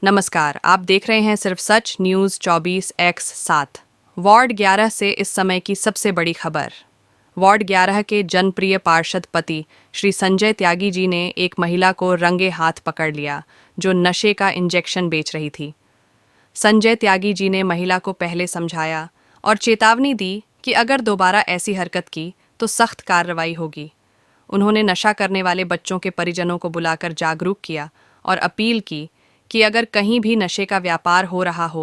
नमस्कार, आप देख रहे हैं सिर्फ सच न्यूज़ 24x7। वार्ड 11 से इस समय की सबसे बड़ी खबर। वार्ड 11 के जनप्रिय पार्षद पति श्री संजय त्यागी जी ने एक महिला को रंगे हाथ पकड़ लिया जो नशे का इंजेक्शन बेच रही थी। संजय त्यागी जी ने महिला को पहले समझाया और चेतावनी दी कि अगर दोबारा ऐसी हरकत की तो सख्त कार्रवाई होगी। उन्होंने नशा करने वाले बच्चों के परिजनों को बुलाकर जागरूक किया और अपील की कि अगर कहीं भी नशे का व्यापार हो रहा हो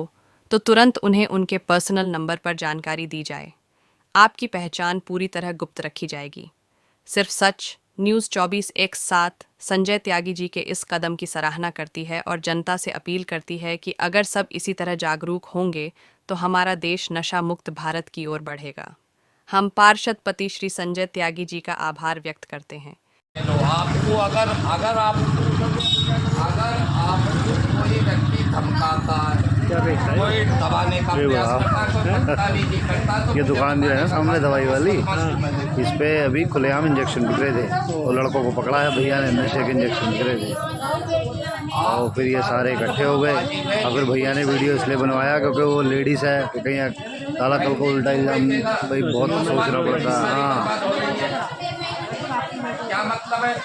तो तुरंत उन्हें उनके पर्सनल नंबर पर जानकारी दी जाए। आपकी पहचान पूरी तरह गुप्त रखी जाएगी। सिर्फ सच न्यूज़ 24x7 संजय त्यागी जी के इस कदम की सराहना करती है और जनता से अपील करती है कि अगर सब इसी तरह जागरूक होंगे तो हमारा देश नशा मुक्त भारत की ओर बढ़ेगा। हम पार्षद पति श्री संजय त्यागी जी का आभार व्यक्त करते हैं। आपको अगर कोई व्यक्ति धमकाता है, कोई दबाने का प्रयास करता है, कोई बदतमीजी करता है तो ये दुकान जो है ना सामने दवाई वाली, इस पे अभी खुलेआम इंजेक्शन बिक रहे थे। वो लड़कों को पकड़ा है, भैया ने नशे के इंजेक्शन बिक रहे थे और फिर ये सारे इकट्ठे हो गए। और फिर भैया ने वीडियो इसलिए बनवाया क्योंकि वो लेडीज़ है कि कहीं काला कल को उल्टा इल्जाम, भाई बहुत सोचना पड़ता है। हाँ, क्या मतलब है?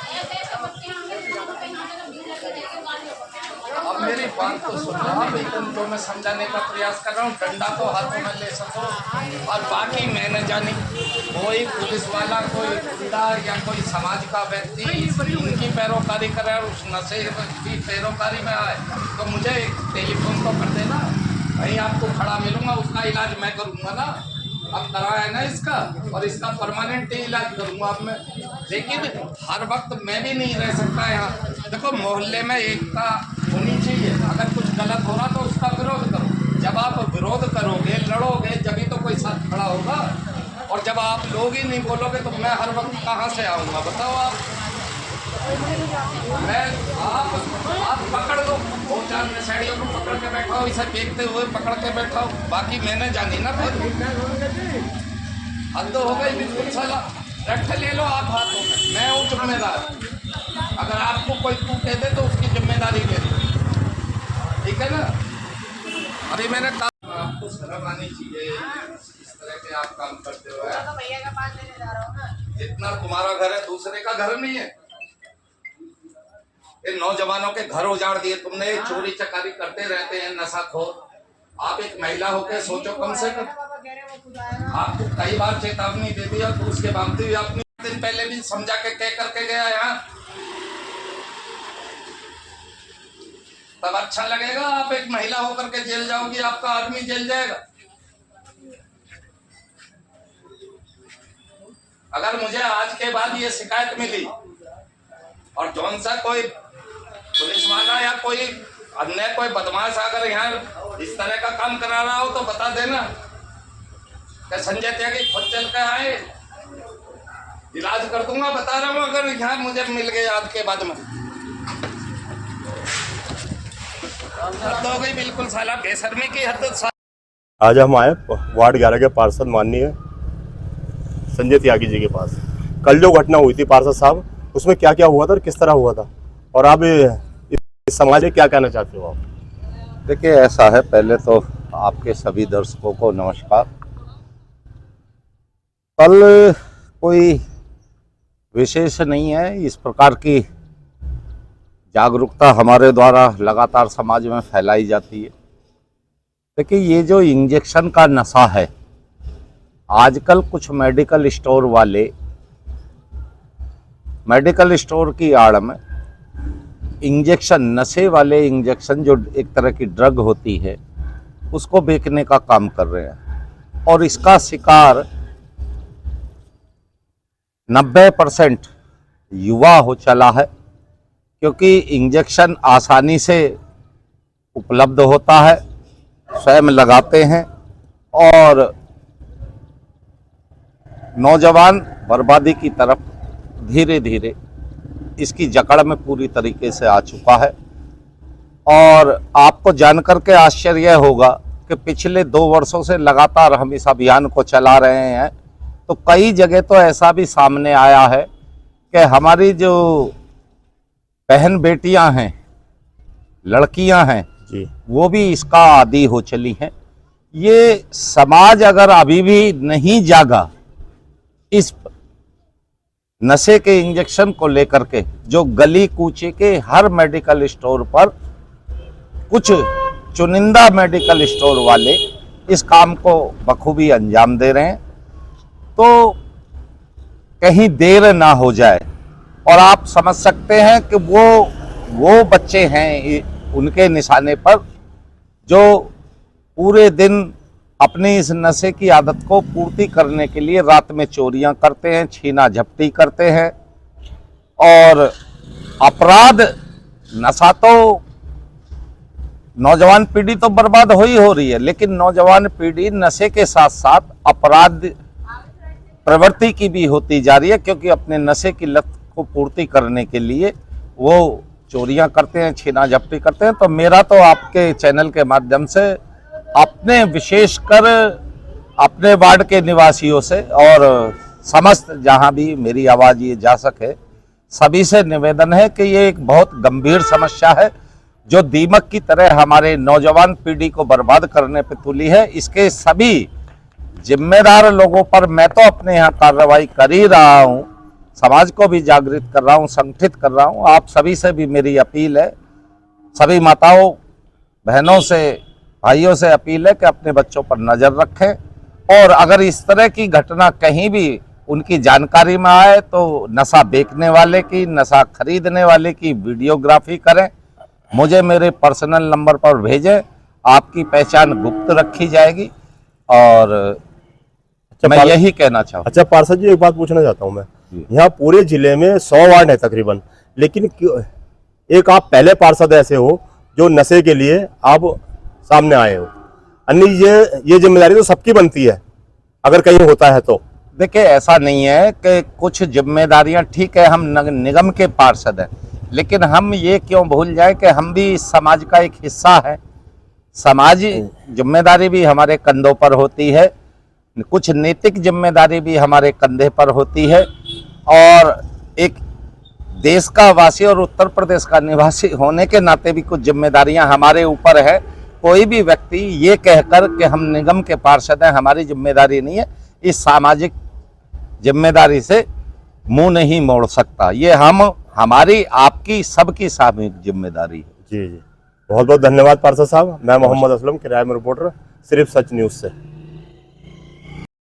अब मेरी बात तो सुन रहा भाई, तुमको मैं समझाने का प्रयास कर रहा हूँ। डंडा तो हाथों में ले सको और बाकी मैंने जानी कोई पुलिस वाला, कोई गुंडा या कोई समाज का व्यक्ति उनकी पैरोकारी करे और उस नशे की पैरोकारी में आए तो मुझे एक टेलीफोन तो कर देना, भाई आपको खड़ा मिलूंगा, उसका इलाज मैं करूँगा ना। अब कराया है ना इसका, और इसका परमानेंट इलाज करूँगा अब मैं। लेकिन हर वक्त मैं भी नहीं रह सकता यहाँ। देखो, मोहल्ले में एकता होनी चाहिए। अगर कुछ गलत हो रहा तो उसका विरोध करो। जब आप विरोध करोगे, लड़ोगे, जब तो कोई साथ खड़ा होगा। और जब आप लोग ही नहीं बोलोगे तो मैं हर वक्त कहाँ से आऊँगा बताओ आप? मैं आप पकड़ लो, दो चार नशेड़ियों को पकड़ के बैठाओ, इसे देखते हुए पकड़ के बैठाओ, बाकी मैंने जानी ना। फिर हद हो गई बिल्कुल साला। रट्ठे ले लो आप हाथों में, मैं हूँ जिम्मेदार। अगर आपको कोई तू कह दे तो उसकी जिम्मेदारी ले लो, ठीक है ना? अभी मैंने कहा आपको शर्म आनी चाहिए, इस तरह के आप काम करते हो। भैया का पास लेने जा रहा हूँ ना, इतना तुम्हारा घर है, दूसरे का घर नहीं है। इन नौजवानों के घर उजाड़ दिए तुमने, चोरी चकारी करते रहते हैं नशाखोर। आप एक महिला होकर सोचो कम से कम। आपको कई बार चेतावनी दे दी और उसके बावजूद आपने दिन पहले भी समझा के कह करके गया यहाँ। तब अच्छा लगेगा? आप एक महिला होकर के जेल जाओगी, आपका आदमी जेल जाएगा। अगर मुझे आज के बाद ये शिकायत मिली और जौन सा कोई पुलिस वाला या कोई अन्य कोई बदमाश अगर यहाँ इस तरह का काम करा रहा हो तो बता देना कि संजय त्यागी खुद चल के आए, इलाज कर दूंगा। बता रहा हूँ, अगर यहाँ मुझे मिल गए आज के बाद में हद हो गई बिल्कुल साला, बेशर्मी की हद। आज हम आए वार्ड 11 के पार्षद माननीय संजय त्यागी जी के पास। कल जो घटना हुई थी पार्षद साहब, उसमें क्या क्या हुआ था और किस तरह हुआ था, और आप इस समाज में क्या कहना चाहते हो आप? देखिए, ऐसा है, पहले तो आपके सभी दर्शकों को नमस्कार। कल कोई विशेष नहीं है, इस प्रकार की जागरूकता हमारे द्वारा लगातार समाज में फैलाई जाती है। देखिए, ये जो इंजेक्शन का नशा है, आजकल कुछ मेडिकल स्टोर वाले मेडिकल स्टोर की आड़ में इंजेक्शन, नशे वाले इंजेक्शन जो एक तरह की ड्रग होती है, उसको बेचने का काम कर रहे हैं। और इसका शिकार 90% युवा हो चला है, क्योंकि इंजेक्शन आसानी से उपलब्ध होता है, स्वयं लगाते हैं और नौजवान बर्बादी की तरफ धीरे धीरे इसकी जकड़ में पूरी तरीके से आ चुका है। और आपको जानकर के आश्चर्य होगा कि पिछले 2 वर्षों से लगातार हम इस अभियान को चला रहे हैं, तो कई जगह तो ऐसा भी सामने आया है कि हमारी जो बहन बेटियां हैं, लड़कियां हैं, जी वो भी इसका आदी हो चली हैं। ये समाज अगर अभी भी नहीं जागा इस नशे के इंजेक्शन को लेकर के, जो गली कूचे के हर मेडिकल स्टोर पर कुछ चुनिंदा मेडिकल स्टोर वाले इस काम को बखूबी अंजाम दे रहे हैं, तो कहीं देर ना हो जाए। और आप समझ सकते हैं कि वो बच्चे हैं उनके निशाने पर जो पूरे दिन अपनी इस नशे की आदत को पूर्ति करने के लिए रात में चोरियां करते हैं, छीना झपटी करते हैं। और अपराध, नशा तो नौजवान पीढ़ी तो बर्बाद हो ही हो रही है, लेकिन नौजवान पीढ़ी नशे के साथ साथ अपराध प्रवृत्ति की भी होती जा रही है, क्योंकि अपने नशे की लत को पूर्ति करने के लिए वो चोरियां करते हैं, छीना झपटी करते हैं। तो मेरा तो आपके चैनल के माध्यम से अपने विशेषकर अपने वार्ड के निवासियों से और समस्त जहां भी मेरी आवाज़ ये जा सके, सभी से निवेदन है कि ये एक बहुत गंभीर समस्या है जो दीमक की तरह हमारे नौजवान पीढ़ी को बर्बाद करने पे तुली है। इसके सभी जिम्मेदार लोगों पर मैं तो अपने यहाँ कार्रवाई कर ही रहा हूँ, समाज को भी जागृत कर रहा हूँ, संगठित कर रहा हूँ। आप सभी से भी मेरी अपील है, सभी माताओं बहनों से भाइयों से अपील है कि अपने बच्चों पर नज़र रखें और अगर इस तरह की घटना कहीं भी उनकी जानकारी में आए तो नशा बेचने वाले की, नशा खरीदने वाले की वीडियोग्राफी करें, मुझे मेरे पर्सनल नंबर पर भेजें, आपकी पहचान गुप्त रखी जाएगी। और मैं यही कहना चाहूँ। अच्छा पार्षद जी, एक बात पूछना चाहता हूँ मैं, यहाँ पूरे जिले में 100 वार्ड है तकरीबन, लेकिन एक आप पहले पार्षद ऐसे हो जो नशे के लिए आप सामने आए हो, अन्य ये जिम्मेदारी तो सबकी बनती है अगर कहीं होता है तो। देखिए ऐसा नहीं है कि कुछ जिम्मेदारियां, ठीक है हम निगम के पार्षद हैं, लेकिन हम ये क्यों भूल जाए कि हम भी इस समाज का एक हिस्सा है। समाजी जिम्मेदारी भी हमारे कंधों पर होती है, कुछ नैतिक जिम्मेदारी भी हमारे कंधे पर होती है और एक देश का वासी और उत्तर प्रदेश का निवासी होने के नाते भी कुछ जिम्मेदारियां हमारे ऊपर है। कोई भी व्यक्ति ये कहकर कि हम निगम के पार्षद हैं, हमारी जिम्मेदारी नहीं है, इस सामाजिक जिम्मेदारी से मुंह नहीं मोड़ सकता। ये हमारी आपकी सबकी सामूहिक जिम्मेदारी है। जी जी, बहुत बहुत धन्यवाद पार्षद साहब। मैं मोहम्मद असलम, किराए में रिपोर्टर, सिर्फ सच न्यूज़ से।